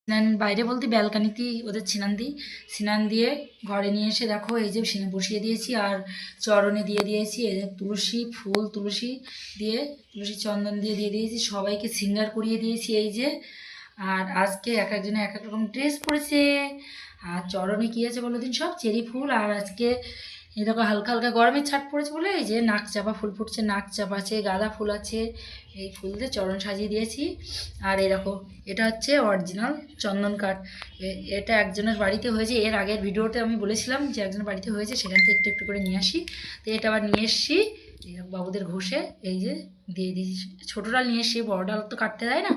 স্নান বাইরে বলতে ব্যালকানিতেই ওদের স্নান দিই। স্নান দিয়ে ঘরে নিয়ে এসে দেখো এই যে সিনে বসিয়ে দিয়েছি আর চরণে দিয়ে দিয়েছি এই যে তুলসী ফুল, তুলসী দিয়ে তুলসী চন্দন দিয়ে দিয়েছি, সবাইকে সিঙ্গার করিয়ে দিয়েছি এই যে। আর আজকে এক একজনে এক এক রকম ড্রেস পরেছে। আর চরণে কী আছে বলো দিন, সব চেরি ফুল। আর আজকে এই দেখো হালকা হালকা গরমের ছাট পড়েছে বলে এই যে নাক চাপা ফুল ফুটছে, নাক চাপা আছে, গাঁদা ফুল আছে, এই ফুল দিয়ে চরণ সাজিয়ে দিয়েছি। আর এই দেখো এটা হচ্ছে অরিজিনাল চন্দন কাঠ। এটা একজনের বাড়িতে হয়েছে, এর আগের ভিডিওতে আমি বলেছিলাম যে একজনের বাড়িতে হয়েছে, সেখান থেকে একটু একটু করে নিয়ে আসি। তো এটা আবার নিয়ে এসছি বাবুদের ঘষে এই যে দিয়ে দিয়েছি। ছোটো ডাল নিয়ে এসছি, বড় ডাল তো কাটতে দেয় না।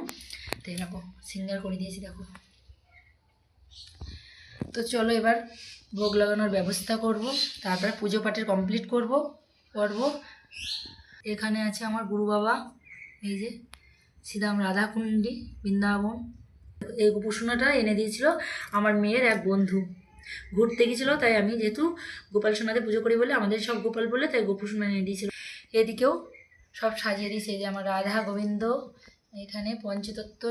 তো এরকম সিঙ্গার করে দিয়েছি দেখো। তো চলো এবার ভোগ লাগানোর ব্যবস্থা করব, তারপরে পুজো পাঠের কমপ্লিট করব। এখানে আছে আমার গুরু বাবা, এই যে শ্রীরাম রাধাকুণ্ডী বৃন্দাবন। এই গোপুসোনাটা এনে দিয়েছিল আমার মেয়ের এক বন্ধু, ঘুরতে গেছিলো, তাই আমি যেহেতু গোপাল সোনাতে পুজো করি বলে আমাদের সব গোপাল বলে, তাই গোপুসোনা এনে দিয়েছিল। এদিকেও সব সাজিয়ে দিয়েছে, এই যে আমার রাধা গোবিন্দ, এখানে পঞ্চতত্ত্ব,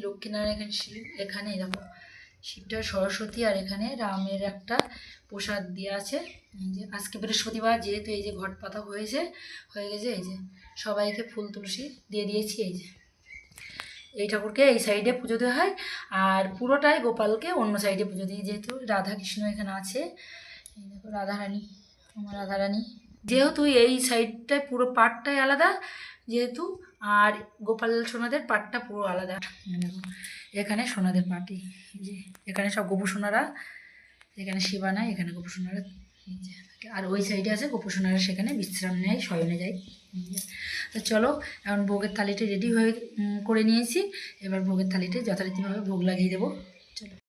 লক্ষ্মীনারায়ণ, এখানে শিব, এখানে দেখো শিবটা সরস্বতী, আর এখানে রামের একটা প্রসাদ দেওয়া আছে। এই যে আজকে বৃহস্পতিবার যেহেতু এই যে ঘট পাতা হয়ে গেছে, এই যে সবাইকে ফুল তুলসী দিয়ে দিয়েছি। এই যে এই ঠাকুরকে এই সাইডে পুজো দেওয়া হয়, আর পুরোটাই গোপালকে অন্য সাইডে পুজো দিই, যেহেতু রাধা কৃষ্ণ এখানে আছে। এই দেখো রাধারানী, আমার রাধারানী, যেহেতু এই সাইডটায় পুরো পাটটাই আলাদা যেহেতু, আর গোপাল সোনাদের পাটটা পুরো আলাদা। এখানে সোনাদের পাটি, যে এখানে সব গোপু সোনারা, এখানে শিবানা, এখানে গোপু সোনারা, এই যে। আর ওই সাইডে আছে গোপু সোনারা, সেখানে বিশ্রাম নেয়, শয়নে যায়। তো চলো এখন ভোগের থালিটা রেডি করে নিয়েছি, এবার ভোগের থালিতে যথারীতিভাবে ভোগ লাগিয়ে দেবো। চলো।